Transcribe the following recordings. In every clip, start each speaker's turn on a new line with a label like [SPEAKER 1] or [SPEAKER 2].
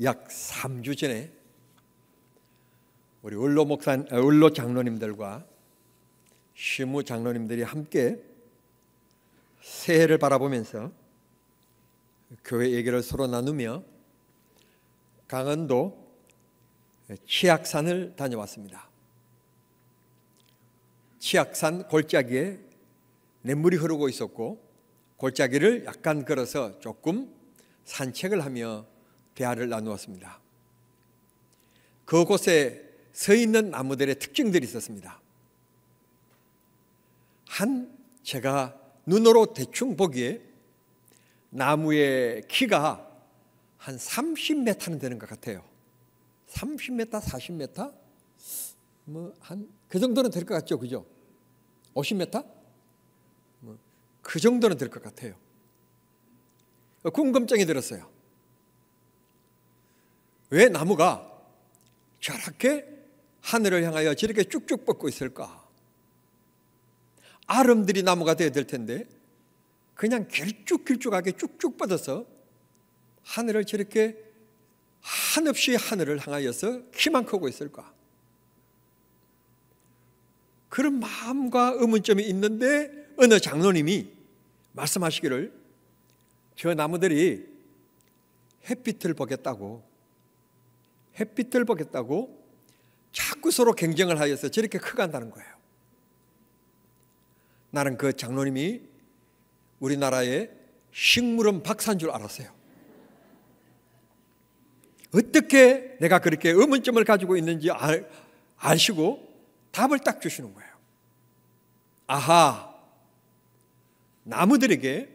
[SPEAKER 1] 약 3주 전에 우리 을로 장로님들과 시무 장로님들이 함께 새해를 바라보면서 교회 얘기를 서로 나누며 강원도 치악산을 다녀왔습니다. 치악산 골짜기에 냇물이 흐르고 있었고 골짜기를 약간 걸어서 조금 산책을 하며 대화를 나누었습니다. 그곳에 서 있는 나무들의 특징들이 있었습니다. 제가 눈으로 대충 보기에 나무의 키가 한 30m는 되는 것 같아요. 30m, 40m? 그 정도는 될 것 같죠, 그죠? 50m? 그 정도는 될 것 같아요. 궁금증이 들었어요. 왜 나무가 저렇게 하늘을 향하여 저렇게 쭉쭉 뻗고 있을까? 아름드리 나무가 되어야 될 텐데 그냥 길쭉길쭉하게 쭉쭉 뻗어서 하늘을 저렇게 한없이 하늘을 향하여서 키만 크고 있을까? 그런 마음과 의문점이 있는데 어느 장로님이 말씀하시기를 저 나무들이 햇빛을 보겠다고 자꾸 서로 경쟁을 하여서 저렇게 커간다는 거예요. 나는 그 장로님이 우리나라의 식물원 박사인 줄 알았어요. 어떻게 내가 그렇게 의문점을 가지고 있는지 아시고 답을 딱 주시는 거예요. 아하, 나무들에게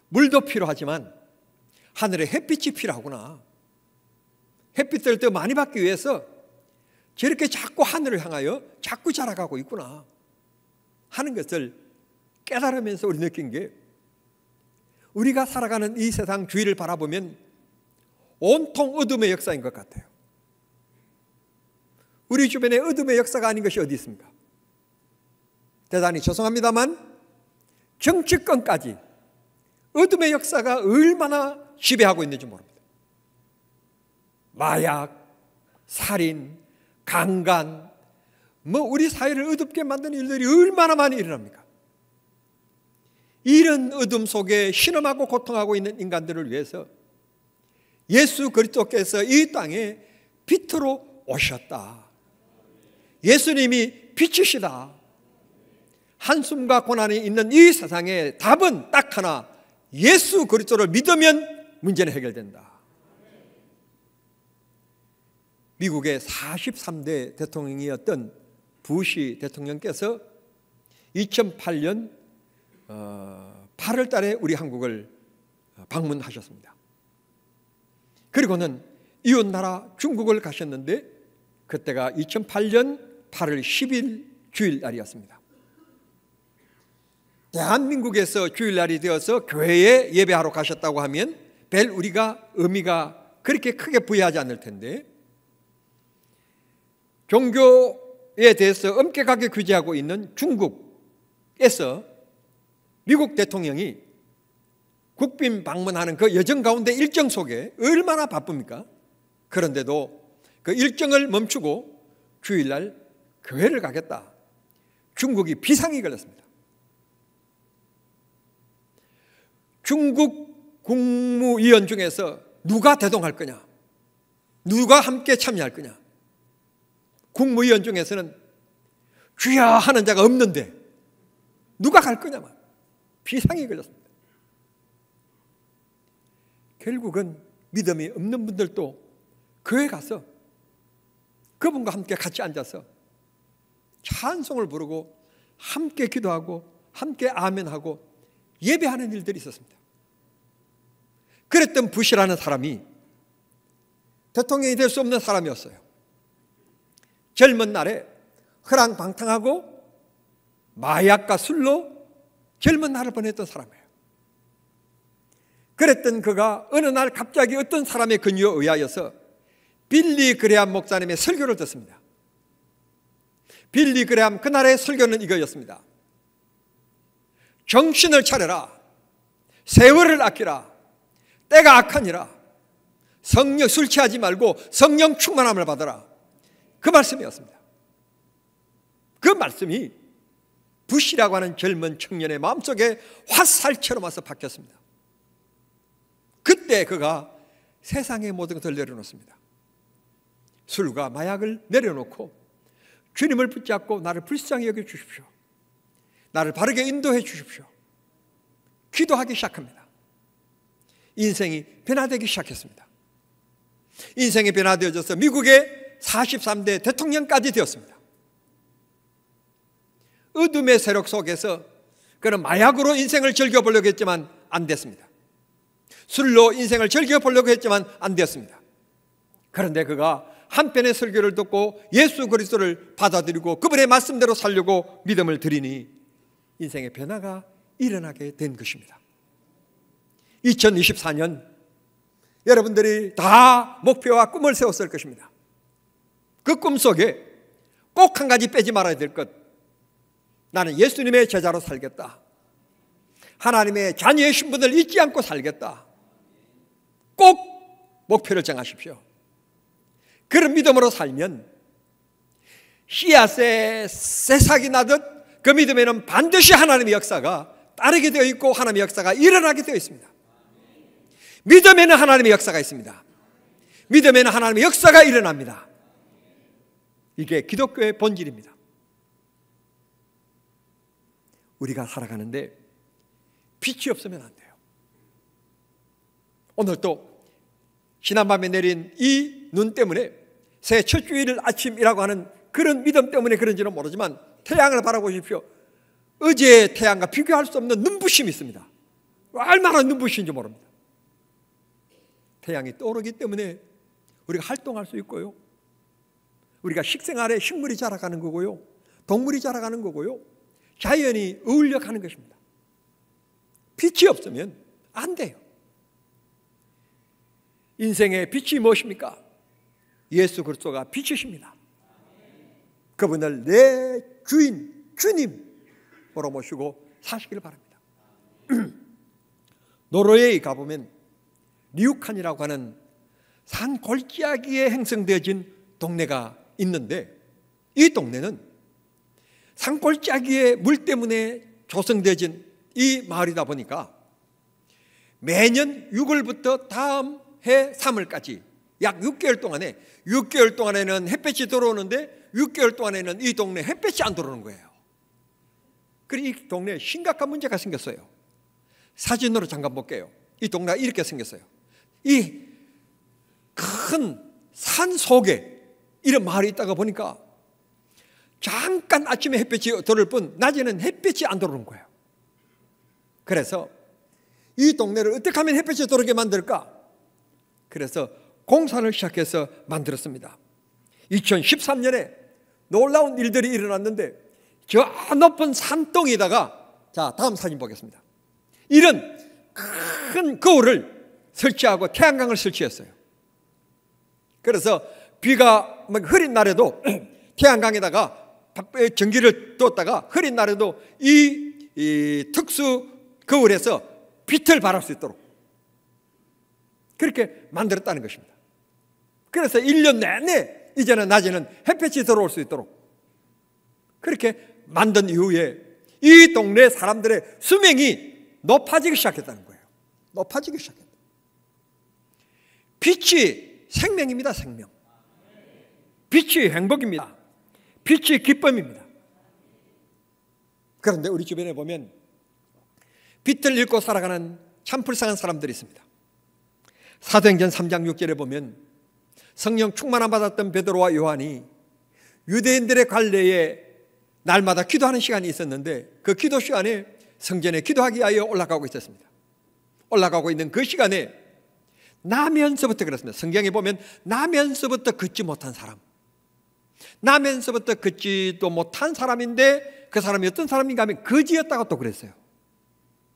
[SPEAKER 1] 물도 필요하지만 하늘에 햇빛이 필요하구나. 햇빛을 더 많이 받기 위해서 저렇게 자꾸 하늘을 향하여 자꾸 자라가고 있구나 하는 것을 깨달으면서 우리 느낀 게 우리가 살아가는 이 세상 주위를 바라보면 온통 어둠의 역사인 것 같아요. 우리 주변에 어둠의 역사가 아닌 것이 어디 있습니까? 대단히 죄송합니다만 정치권까지 어둠의 역사가 얼마나 지배하고 있는지 모릅니다. 마약, 살인, 강간, 우리 사회를 어둡게 만드는 일들이 얼마나 많이 일어납니까? 이런 어둠 속에 신음하고 고통하고 있는 인간들을 위해서 예수 그리스도께서 이 땅에 빛으로 오셨다. 예수님이 빛이시다. 한숨과 고난이 있는 이 세상의 답은 딱 하나, 예수 그리스도를 믿으면 문제는 해결된다. 미국의 43대 대통령이었던 부시 대통령께서 2008년 8월 달에 우리 한국을 방문하셨습니다. 그리고는 이웃나라 중국을 가셨는데 그때가 2008년 8월 10일 주일날이었습니다. 대한민국에서 주일날이 되어서 교회에 예배하러 가셨다고 하면 별 우리가 의미가 그렇게 크게 부여하지 않을 텐데 종교에 대해서 엄격하게 규제하고 있는 중국에서 미국 대통령이 국빈 방문하는 그 여정 가운데 일정 속에 얼마나 바쁩니까? 그런데도 그 일정을 멈추고 주일날 교회를 가겠다. 중국이 비상이 걸렸습니다. 중국 국무위원 중에서 누가 대동할 거냐? 누가 함께 참여할 거냐? 국무위원 중에서는 주야 하는 자가 없는데 누가 갈 거냐만 비상이 걸렸습니다. 결국은 믿음이 없는 분들도 교회 가서 그분과 함께 같이 앉아서 찬송을 부르고 함께 기도하고 함께 아멘하고 예배하는 일들이 있었습니다. 그랬던 부시라는 사람이 대통령이 될 수 없는 사람이었어요. 젊은 날에 허랑방탕하고 마약과 술로 젊은 날을 보냈던 사람이에요. 그랬던 그가 어느 날 갑자기 어떤 사람의 권유에 의하여서 빌리 그레함 목사님의 설교를 듣습니다. 빌리 그레함 그날의 설교는 이거였습니다. 정신을 차려라. 세월을 아끼라. 때가 악하니라. 성령, 술 취하지 말고 성령 충만함을 받아라. 그 말씀이었습니다. 그 말씀이 부시라고 하는 젊은 청년의 마음속에 화살처럼 와서 박혔습니다. 그때 그가 세상의 모든 것을 내려놓습니다. 술과 마약을 내려놓고 주님을 붙잡고 나를 불쌍히 여겨 주십시오. 나를 바르게 인도해 주십시오. 기도하기 시작합니다. 인생이 변화되기 시작했습니다. 인생이 변화되어져서 미국의 43대 대통령까지 되었습니다. 어둠의 세력 속에서 그는 마약으로 인생을 즐겨보려고 했지만 안 됐습니다. 술로 인생을 즐겨보려고 했지만 안 됐습니다. 그런데 그가 한편의 설교를 듣고 예수 그리스도를 받아들이고 그분의 말씀대로 살려고 믿음을 드리니 인생의 변화가 일어나게 된 것입니다. 2024년 여러분들이 다 목표와 꿈을 세웠을 것입니다. 그 꿈 속에 꼭 한 가지 빼지 말아야 될 것, 나는 예수님의 제자로 살겠다. 하나님의 자녀의 신분을 잊지 않고 살겠다. 꼭 목표를 정하십시오. 그런 믿음으로 살면 씨앗에 새싹이 나듯 그 믿음에는 반드시 하나님의 역사가 따르게 되어 있고 하나님의 역사가 일어나게 되어 있습니다. 믿음에는 하나님의 역사가 있습니다. 믿음에는 하나님의 역사가 일어납니다. 이게 기독교의 본질입니다. 우리가 살아가는데 빛이 없으면 안 돼요. 오늘 또 지난밤에 내린 이 눈 때문에 새 첫 주일 아침이라고 하는 그런 믿음 때문에 그런지는 모르지만 태양을 바라보십시오. 어제의 태양과 비교할 수 없는 눈부심이 있습니다. 얼마나 눈부신지 모릅니다. 태양이 떠오르기 때문에 우리가 활동할 수 있고요. 우리가 식생활에 식물이 자라가는 거고요. 동물이 자라가는 거고요. 자연이 어울려 가는 것입니다. 빛이 없으면 안 돼요. 인생의 빛이 무엇입니까? 예수 그리스도가 빛이십니다. 그분을 내 주인, 주님으로 모시고 사시기를 바랍니다. 노르웨이 가보면 리우칸이라고 하는 산 골짜기에 형성되어진 동네가 있는데 이 동네는 산 골짜기의 물 때문에 조성되어진 이 마을이다 보니까 매년 6월부터 다음 해 3월까지 약 6개월 동안에는 햇볕이 들어오는데 6개월 동안에는 이 동네 햇볕이 안 들어오는 거예요. 그리고 이 동네에 심각한 문제가 생겼어요. 사진으로 잠깐 볼게요. 이 동네가 이렇게 생겼어요. 이 큰 산 속에 이런 마을이 있다가 보니까 잠깐 아침에 햇볕이 들어올 뿐 낮에는 햇빛이 안 들어오는 거예요. 그래서 이 동네를 어떻게 하면 햇빛이 들어오게 만들까? 그래서 공사를 시작해서 만들었습니다. 2013년에 놀라운 일들이 일어났는데 저 높은 산덩이에다가, 자 다음 사진 보겠습니다. 이런 큰 거울을 설치하고 태양광을 설치했어요. 그래서 비가 흐린 날에도 태양광에다가 전기를 뒀다가 흐린 날에도 이 특수 거울에서 빛을 발할 수 있도록 그렇게 만들었다는 것입니다. 그래서 1년 내내 이제는 낮에는 햇볕이 들어올 수 있도록 그렇게 만든 이후에 이 동네 사람들의 수명이 높아지기 시작했다는 거예요. 높아지기 시작했다. 빛이 생명입니다. 생명. 빛이 행복입니다. 빛이 기쁨입니다. 그런데 우리 주변에 보면 빛을 잃고 살아가는 참 불쌍한 사람들이 있습니다. 사도행전 3장 6절에 보면 성령 충만함 받았던 베드로와 요한이 유대인들의 관례에 날마다 기도하는 시간이 있었는데 그 기도 시간에 성전에 기도하기 위하여 올라가고 있었습니다. 올라가고 있는 그 시간에 나면서부터 그렇습니다. 성경에 보면 나면서부터 걷지 못한 사람, 나면서부터 걷지도 못한 사람인데 그 사람이 어떤 사람인가 하면 거지였다고 또 그랬어요.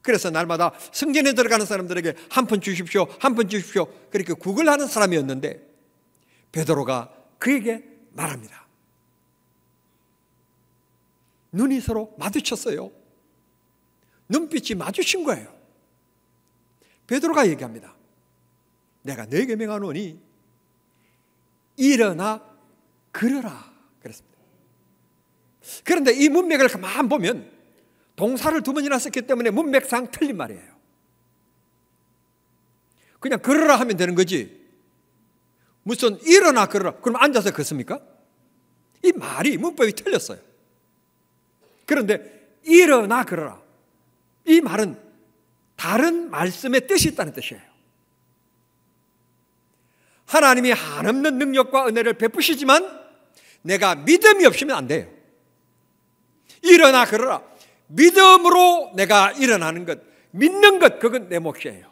[SPEAKER 1] 그래서 날마다 성전에 들어가는 사람들에게 한 푼 주십시오, 한 푼 주십시오 그렇게 구걸하는 사람이었는데 베드로가 그에게 말합니다. 눈이 서로 마주쳤어요. 눈빛이 마주친 거예요. 베드로가 얘기합니다. 내가 너에게 명하노니 일어나 걸으라 그랬습니다. 그런데 이 문맥을 가만 보면 동사를 두 번이나 썼기 때문에 문맥상 틀린 말이에요. 그냥 걸으라 하면 되는 거지 무슨 일어나 걸으라 그럼 앉아서 걷습니까? 이 말이 문법이 틀렸어요. 그런데 일어나 걸으라 이 말은 다른 말씀의 뜻이 있다는 뜻이에요. 하나님이 한없는 능력과 은혜를 베푸시지만 내가 믿음이 없으면 안 돼요. 일어나 걸으라. 믿음으로 내가 일어나는 것, 믿는 것, 그건 내 몫이에요.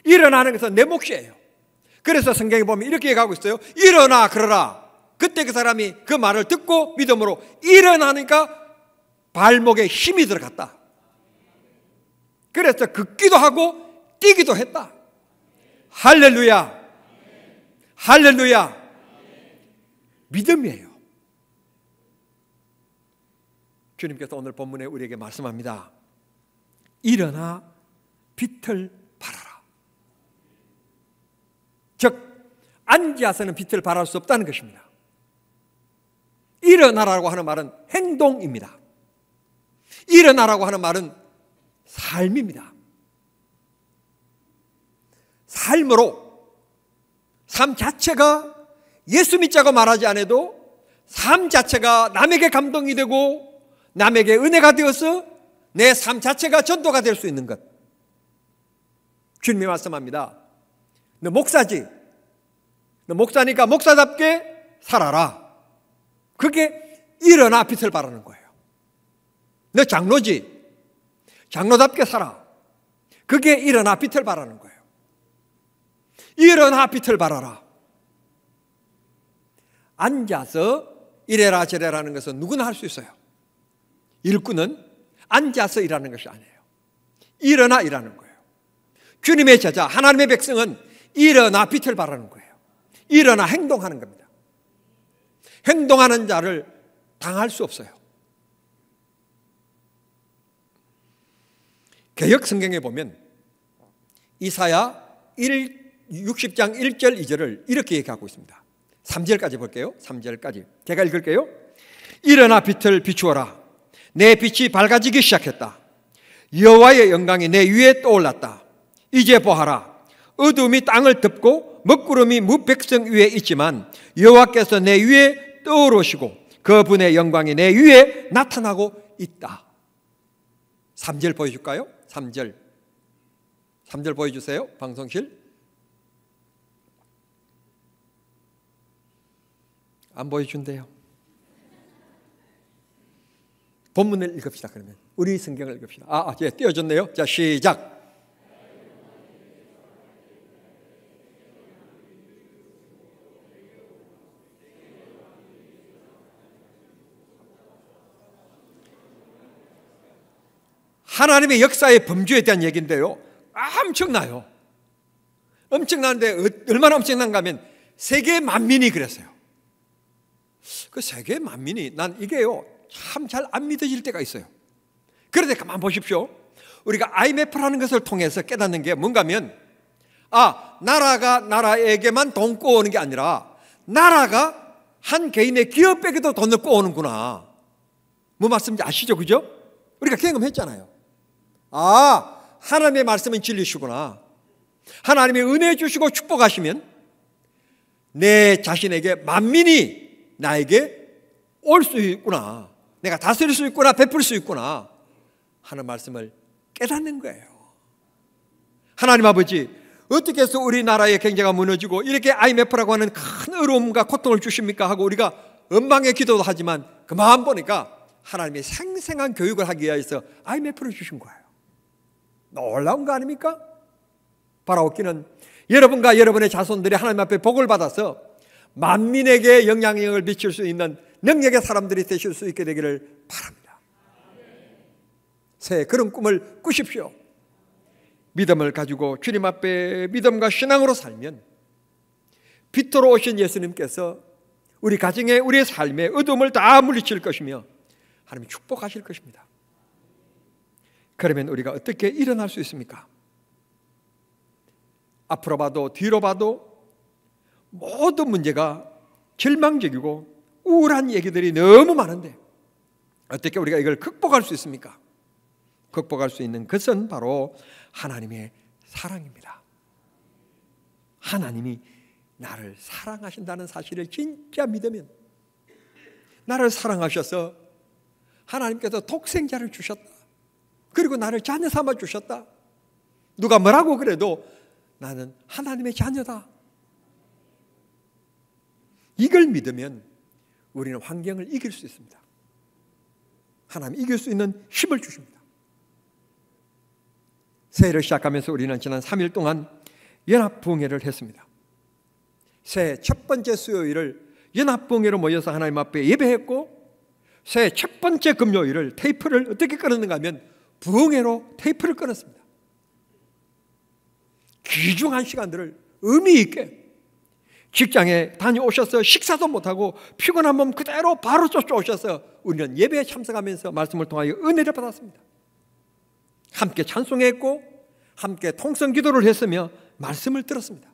[SPEAKER 1] 일어나는 것은 내 몫이에요. 그래서 성경에 보면 이렇게 얘기하고 있어요. 일어나 걸으라. 그때 그 사람이 그 말을 듣고 믿음으로 일어나니까 발목에 힘이 들어갔다. 그래서 걷기도 하고 뛰기도 했다. 할렐루야. 할렐루야. 믿음이에요. 주님께서 오늘 본문에 우리에게 말씀합니다. 일어나 빛을 발하라. 즉 앉아서는 빛을 발할 수 없다는 것입니다. 일어나라고 하는 말은 행동입니다. 일어나라고 하는 말은 삶입니다. 삶으로 삶 자체가 예수 믿자고 말하지 않아도 삶 자체가 남에게 감동이 되고 남에게 은혜가 되어서 내 삶 자체가 전도가 될 수 있는 것. 주님이 말씀합니다. 너 목사지? 너 목사니까 목사답게 살아라. 그게 일어나 빛을 발하는 거예요. 너 장로지? 장로답게 살아. 그게 일어나 빛을 발하는 거예요. 일어나 빛을 발하라. 앉아서 이래라 저래라는 것은 누구나 할 수 있어요. 일꾼은 앉아서 일하는 것이 아니에요. 일어나 일하는 거예요. 주님의 제자 하나님의 백성은 일어나 빛을 발하는 거예요. 일어나 행동하는 겁니다. 행동하는 자를 당할 수 없어요. 개역 성경에 보면 이사야 60장 1절 2절을 이렇게 얘기하고 있습니다. 3절까지 볼게요. 3절까지 제가 읽을게요. 일어나 빛을 비추어라. 내 빛이 밝아지기 시작했다. 여호와의 영광이 내 위에 떠올랐다. 이제 보아라. 어둠이 땅을 덮고 먹구름이 무백성 위에 있지만 여호와께서 내 위에 떠오르시고 그분의 영광이 내 위에 나타나고 있다. 3절 보여줄까요? 3절 보여주세요. 방송실 안 보여준대요. 본문을 읽읍시다. 그러면 우리 성경을 읽읍시다. 예, 띄워줬네요. 자, 시작. 하나님의 역사의 범주에 대한 얘기인데요. 엄청나요. 엄청나는데 얼마나 엄청난가 하면 세계 만민이 그랬어요. 그 세계 만민이 난 이게요 참 잘 안 믿어질 때가 있어요. 그런데 가만 보십시오. 우리가 IMF라는 것을 통해서 깨닫는 게 뭔가 하면 나라가 나라에게만 돈 꼬오는 게 아니라 나라가 한 개인의 기업에게도 돈을 꼬오는구나. 뭐 말씀인지 아시죠? 그죠? 우리가 경험했잖아요. 하나님의 말씀은 진리시구나. 하나님이 은혜 주시고 축복하시면 내 자신에게 만민이 나에게 올 수 있구나. 내가 다스릴 수 있구나. 베풀 수 있구나 하는 말씀을 깨닫는 거예요. 하나님 아버지, 어떻게 해서 우리나라의 경제가 무너지고 이렇게 IMF라고 하는 큰 어려움과 고통을 주십니까? 하고 우리가 원망의 기도도 하지만 그 마음 보니까 하나님이 생생한 교육을 하기 위해서 IMF를 주신 거예요. 놀라운 거 아닙니까? 바라옵기는 여러분과 여러분의 자손들이 하나님 앞에 복을 받아서 만민에게 영향력을 미칠 수 있는 능력의 사람들이 되실 수 있게 되기를 바랍니다. 새 그런 꿈을 꾸십시오. 믿음을 가지고 주님 앞에 믿음과 신앙으로 살면 빛으로 오신 예수님께서 우리 가정에 우리의 삶에 어둠을 다 물리칠 것이며 하나님 축복하실 것입니다. 그러면 우리가 어떻게 일어날 수 있습니까? 앞으로 봐도 뒤로 봐도 모든 문제가 절망적이고 우울한 얘기들이 너무 많은데 어떻게 우리가 이걸 극복할 수 있습니까? 극복할 수 있는 것은 바로 하나님의 사랑입니다. 하나님이 나를 사랑하신다는 사실을 진짜 믿으면, 나를 사랑하셔서 하나님께서 독생자를 주셨다, 그리고 나를 자녀 삼아 주셨다, 누가 뭐라고 그래도 나는 하나님의 자녀다, 이걸 믿으면 우리는 환경을 이길 수 있습니다. 하나님 이길 수 있는 힘을 주십니다. 새해를 시작하면서 우리는 지난 3일 동안 연합부흥회를 했습니다. 새해 첫 번째 수요일을 연합부흥회로 모여서 하나님 앞에 예배했고, 새해 첫 번째 금요일을 테이프를 어떻게 끊었는가 하면 부흥회로 테이프를 끊었습니다. 귀중한 시간들을 의미 있게 직장에 다녀오셔서 식사도 못하고 피곤한 몸 그대로 바로 쫓아오셔서 우리는 예배에 참석하면서 말씀을 통하여 은혜를 받았습니다. 함께 찬송했고 함께 통성기도를 했으며 말씀을 들었습니다.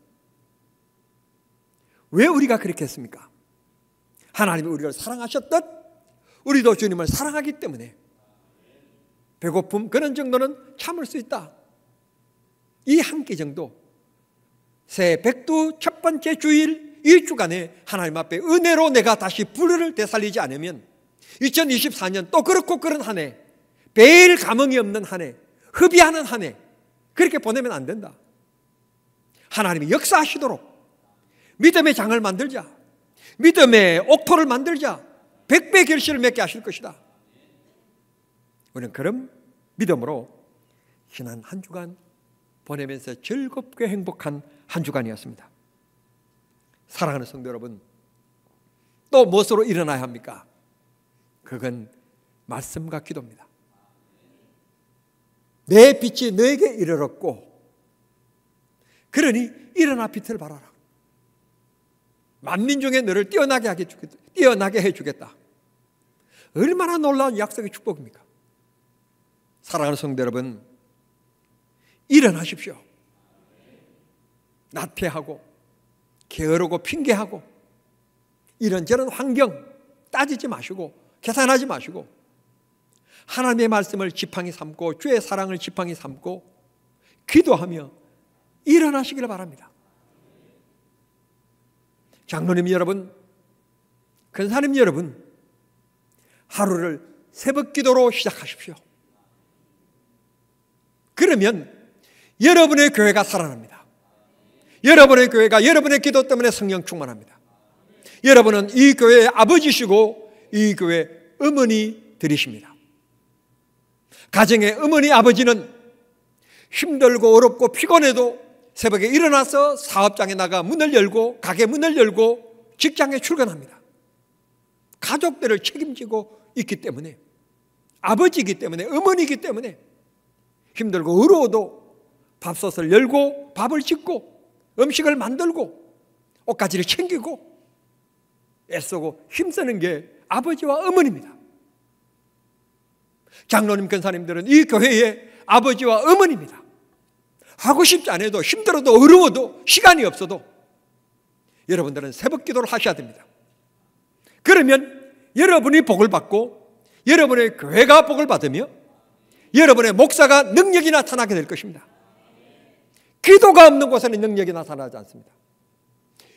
[SPEAKER 1] 왜 우리가 그렇게 했습니까? 하나님이 우리를 사랑하셨듯 우리도 주님을 사랑하기 때문에 배고픔 그런 정도는 참을 수 있다. 이 한 끼 정도, 새해 백두 첫 번째 주일 이 주간에 하나님 앞에 은혜로 내가 다시 불을 되살리지 않으면 2024년 또 그렇고 그런 한 해, 배일 감흥이 없는 한 해, 흡의하는 한 해, 그렇게 보내면 안 된다. 하나님이 역사하시도록 믿음의 장을 만들자, 믿음의 옥토를 만들자, 100배 결실을 맺게 하실 것이다. 우리는 그런 믿음으로 지난 한 주간 보내면서 즐겁게 행복한 한 주간이었습니다. 사랑하는 성도 여러분, 또 무엇으로 일어나야 합니까? 그건 말씀과 기도입니다. 내 빛이 너에게 이르렀고 그러니 일어나 빛을 발하라. 만민 중에 너를 뛰어나게 해주겠다. 얼마나 놀라운 약속의 축복입니까? 사랑하는 성도 여러분, 일어나십시오. 나태하고 게으르고 핑계하고 이런저런 환경 따지지 마시고 계산하지 마시고 하나님의 말씀을 지팡이 삼고 주의 사랑을 지팡이 삼고 기도하며 일어나시기를 바랍니다. 장로님 여러분, 권사님 여러분, 하루를 새벽 기도로 시작하십시오. 그러면 여러분의 교회가 살아납니다. 여러분의 교회가 여러분의 기도 때문에 성령 충만합니다. 여러분은 이 교회의 아버지시고 이 교회의 어머니들이십니다. 가정의 어머니 아버지는 힘들고 어렵고 피곤해도 새벽에 일어나서 사업장에 나가 문을 열고 가게 문을 열고 직장에 출근합니다. 가족들을 책임지고 있기 때문에, 아버지이기 때문에, 어머니이기 때문에 힘들고 어려워도 밥솥을 열고 밥을 짓고 음식을 만들고 옷가지를 챙기고 애쓰고 힘쓰는 게 아버지와 어머니입니다. 장로님, 권사님들은 이 교회의 아버지와 어머니입니다. 하고 싶지 않아도 힘들어도 어려워도 시간이 없어도 여러분들은 새벽 기도를 하셔야 됩니다. 그러면 여러분이 복을 받고 여러분의 교회가 복을 받으며 여러분의 목사가 능력이 나타나게 될 것입니다. 기도가 없는 곳에는 능력이 나타나지 않습니다.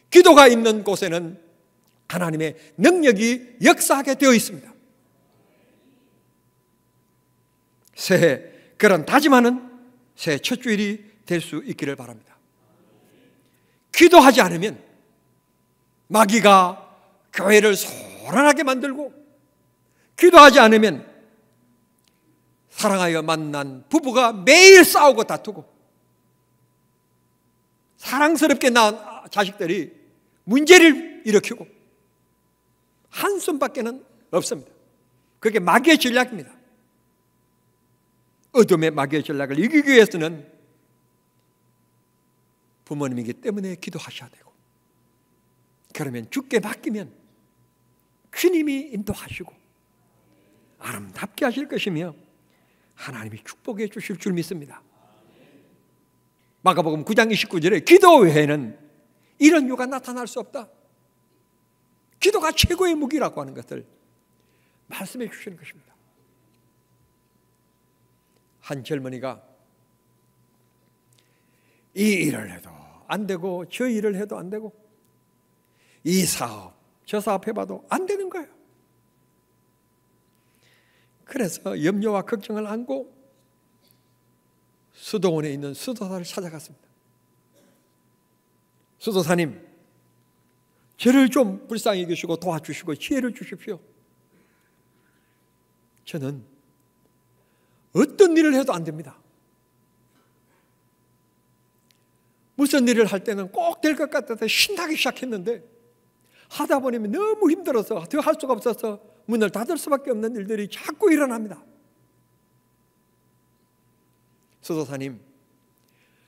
[SPEAKER 1] 기도가 있는 곳에는 하나님의 능력이 역사하게 되어 있습니다. 새해 그런 다짐하는 새해 첫 주일이 될 수 있기를 바랍니다. 기도하지 않으면 마귀가 교회를 소란하게 만들고, 기도하지 않으면 사랑하여 만난 부부가 매일 싸우고 다투고, 사랑스럽게 낳은 자식들이 문제를 일으키고 한숨밖에는 없습니다. 그게 마귀의 전략입니다. 어둠의 마귀의 전략을 이기기 위해서는 부모님이기 때문에 기도하셔야 되고, 그러면 주께 맡기면 주님이 인도하시고 아름답게 하실 것이며 하나님이 축복해 주실 줄 믿습니다. 마가복음 9장 29절에 기도 외에는 이런 유가 나타날 수 없다. 기도가 최고의 무기라고 하는 것을 말씀해 주시는 것입니다. 한 젊은이가 이 일을 해도 안 되고 저 일을 해도 안 되고 이 사업 저 사업 해봐도 안 되는 거예요. 그래서 염려와 걱정을 안고 수도원에 있는 수도사를 찾아갔습니다. 수도사님, 저를 좀 불쌍히 여기시고 도와주시고 지혜를 주십시오. 저는 어떤 일을 해도 안 됩니다. 무슨 일을 할 때는 꼭 될 것 같아서 신나기 시작했는데 하다 보니 너무 힘들어서 더 할 수가 없어서 문을 닫을 수밖에 없는 일들이 자꾸 일어납니다. 수도사님,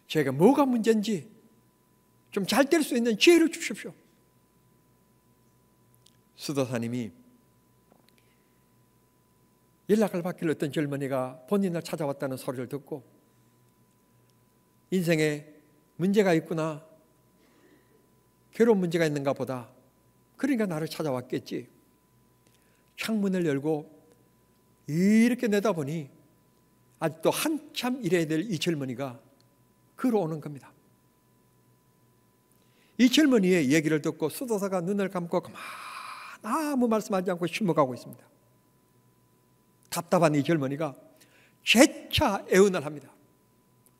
[SPEAKER 1] 제가 뭐가 문제인지 좀 잘 될 수 있는 지혜를 주십시오. 수도사님이 연락을 받길 어떤 젊은이가 본인을 찾아왔다는 소리를 듣고 인생에 문제가 있구나, 괴로운 문제가 있는가 보다, 그러니까 나를 찾아왔겠지. 창문을 열고 이렇게 내다보니 아직도 한참 일해야 될 이 젊은이가 걸어오는 겁니다. 이 젊은이의 얘기를 듣고 수도사가 눈을 감고 가만 아무 말씀하지 않고 침묵하고 있습니다. 답답한 이 젊은이가 재차 애원을 합니다.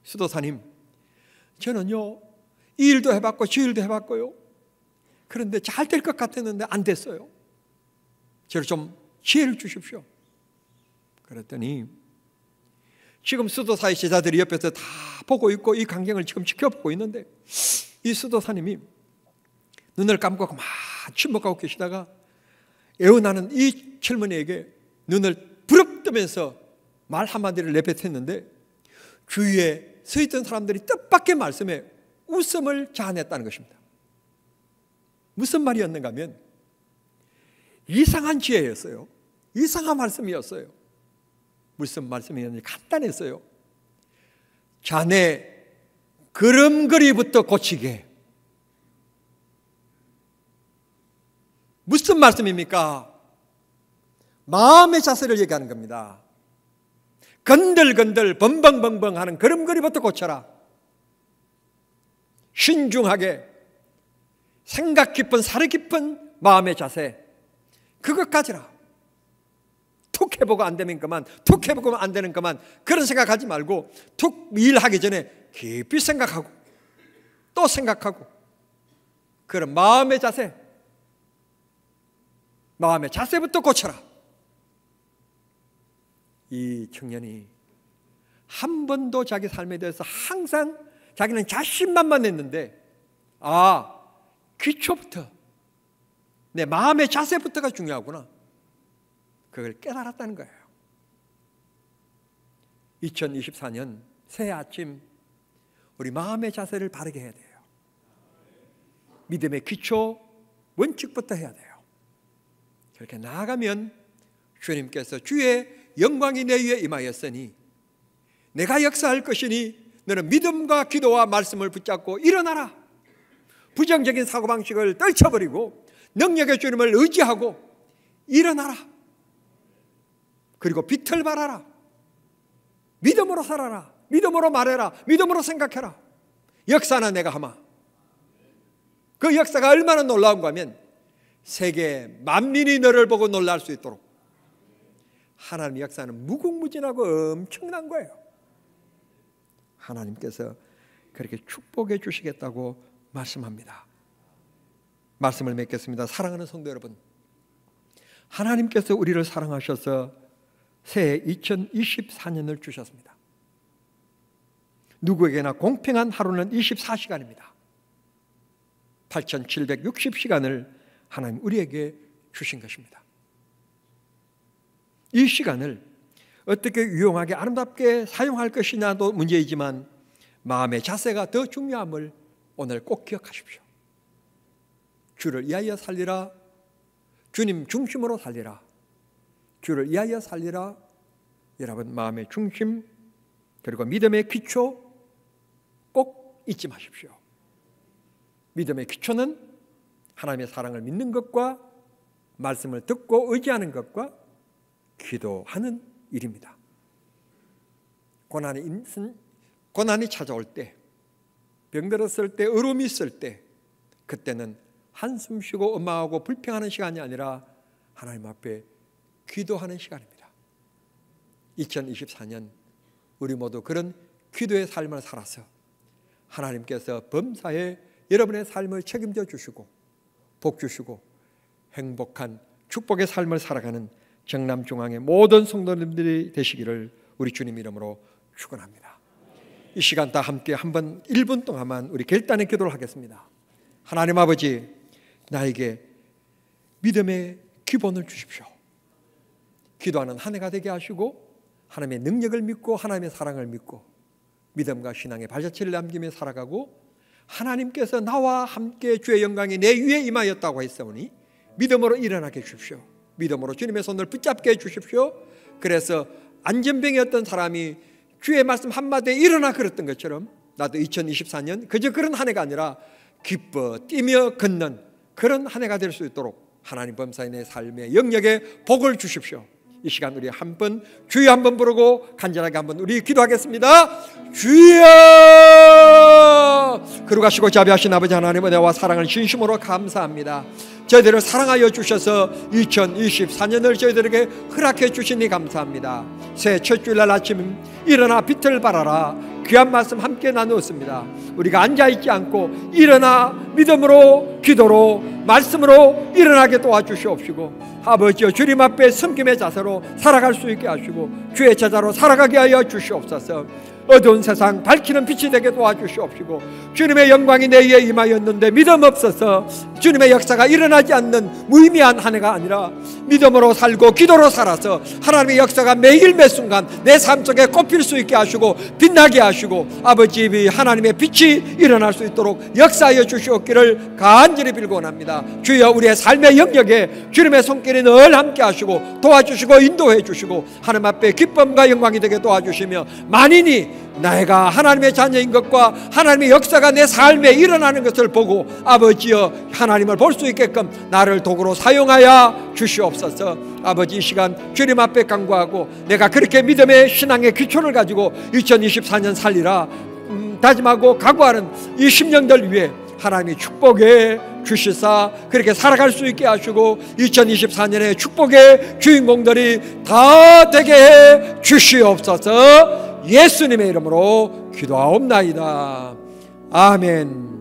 [SPEAKER 1] 수도사님, 저는요 이 일도 해봤고 저 일도 해봤고요, 그런데 잘 될 것 같았는데 안 됐어요. 저를 좀 지혜를 주십시오. 그랬더니 지금 수도사의 제자들이 옆에서 다 보고 있고 이 광경을 지금 지켜보고 있는데 이 수도사님이 눈을 감고 막 침묵하고 계시다가 애원하는 이 젊은이에게 눈을 부릅뜨면서 말 한마디를 내뱉었는데 주위에 서 있던 사람들이 뜻밖의 말씀에 웃음을 자아냈다는 것입니다. 무슨 말이었는가 하면 이상한 지혜였어요. 이상한 말씀이었어요. 무슨 말씀이었는지 간단했어요. 자네 걸음걸이부터 고치게. 무슨 말씀입니까? 마음의 자세를 얘기하는 겁니다. 건들건들 벙벙벙벙 하는 걸음걸이부터 고쳐라. 신중하게 생각 깊은 사려 깊은 마음의 자세, 그것 가지라. 툭 해보고 안 되면 그만, 툭 해보고 안 되는 그만, 그런 생각하지 말고 툭 일하기 전에 깊이 생각하고 또 생각하고, 그런 마음의 자세, 마음의 자세부터 고쳐라. 이 청년이 한 번도 자기 삶에 대해서 항상 자기는 자신만만했는데 기초부터, 내 마음의 자세부터가 중요하구나, 그걸 깨달았다는 거예요. 2024년 새해 아침 우리 마음의 자세를 바르게 해야 돼요. 믿음의 기초 원칙부터 해야 돼요. 그렇게 나아가면 주님께서 주의 영광이 내 위에 임하였으니 내가 역사할 것이니 너는 믿음과 기도와 말씀을 붙잡고 일어나라. 부정적인 사고방식을 떨쳐버리고 능력의 주님을 의지하고 일어나라. 그리고 빛을 발하라. 믿음으로 살아라. 믿음으로 말해라. 믿음으로 생각해라. 역사는 내가 하마. 그 역사가 얼마나 놀라운가 하면 세계 만민이 너를 보고 놀랄 수 있도록 하나님의 역사는 무궁무진하고 엄청난 거예요. 하나님께서 그렇게 축복해 주시겠다고 말씀합니다. 말씀을 맺겠습니다. 사랑하는 성도 여러분, 하나님께서 우리를 사랑하셔서 새해 2024년을 주셨습니다. 누구에게나 공평한 하루는 24시간입니다. 8760시간을 하나님 우리에게 주신 것입니다. 이 시간을 어떻게 유용하게 아름답게 사용할 것이냐도 문제이지만 마음의 자세가 더 중요함을 오늘 꼭 기억하십시오. 주를 위하여 살리라. 주님 중심으로 살리라. 주를 위하여 살리라. 여러분, 마음의 중심 그리고 믿음의 기초 꼭 잊지 마십시오. 믿음의 기초는 하나님의 사랑을 믿는 것과 말씀을 듣고 의지하는 것과 기도하는 일입니다. 고난이 찾아올 때, 병들었을 때, 어려움이 있을 때, 그때는 한숨 쉬고 원망하고 불평하는 시간이 아니라 하나님 앞에 기도하는 시간입니다. 2024년 우리 모두 그런 기도의 삶을 살아서 하나님께서 범사에 여러분의 삶을 책임져 주시고 복 주시고 행복한 축복의 삶을 살아가는 정남중앙의 모든 성도님들이 되시기를 우리 주님 이름으로 축원합니다. 이 시간 다 함께 한번 1분 동안만 우리 결단의 기도를 하겠습니다. 하나님 아버지, 나에게 믿음의 기본을 주십시오. 기도하는 한 해가 되게 하시고 하나님의 능력을 믿고 하나님의 사랑을 믿고 믿음과 신앙의 발자취를 남기며 살아가고 하나님께서 나와 함께 주의 영광이 내 위에 임하였다고 했사오니 믿음으로 일어나게 해주십시오. 믿음으로 주님의 손을 붙잡게 해주십시오. 그래서 안전병이었던 사람이 주의 말씀 한마디에 일어나 걸었던 것처럼 나도 2024년 그저 그런 한 해가 아니라 기뻐 뛰며 걷는 그런 한 해가 될 수 있도록 하나님 범사의 내 삶의 영역에 복을 주십시오. 이 시간 우리 한번 주여 한번 부르고 간절하게 한번 우리 기도하겠습니다. 주여! 거룩하시고 자비하신 아버지 하나님, 은혜와 사랑을 진심으로 감사합니다. 저희들을 사랑하여 주셔서 2024년을 저희들에게 허락해 주시니 감사합니다. 새해 첫 주일날 아침 일어나 빛을 발하라 귀한 말씀 함께 나누었습니다. 우리가 앉아있지 않고 일어나 믿음으로 기도로 말씀으로 일어나게 도와주시옵시고 아버지여 주님 앞에 섬김의 자세로 살아갈 수 있게 하시고 주의 제자로 살아가게 하여 주시옵소서. 어두운 세상 밝히는 빛이 되게 도와주시옵시고 주님의 영광이 내 위에 임하였는데 믿음 없어서 주님의 역사가 일어나지 않는 무의미한 한 해가 아니라 믿음으로 살고 기도로 살아서 하나님의 역사가 매일 매순간 내 삶 속에 꼽힐 수 있게 하시고 빛나게 하시고 아버지 하나님의 빛이 일어날 수 있도록 역사하여 주시옵기를 간절히 빌고 원합니다. 주여 우리의 삶의 영역에 주님의 손길이 늘 함께 하시고 도와주시고 인도해 주시고 하나님 앞에 기쁨과 영광이 되게 도와주시며 만인이 내가 하나님의 자녀인 것과 하나님의 역사가 내 삶에 일어나는 것을 보고 아버지여 하나님을 볼 수 있게끔 나를 도구로 사용하여 주시옵소서. 아버지 이 시간 주님 앞에 간구하고 내가 그렇게 믿음의 신앙의 기초를 가지고 2024년 살리라 다짐하고 각오하는 이 심령들 위해 하나님이 축복해 주시사 그렇게 살아갈 수 있게 하시고 2024년의 축복의 주인공들이 다 되게 해 주시옵소서. 예수님의 이름으로 기도하옵나이다. 아멘.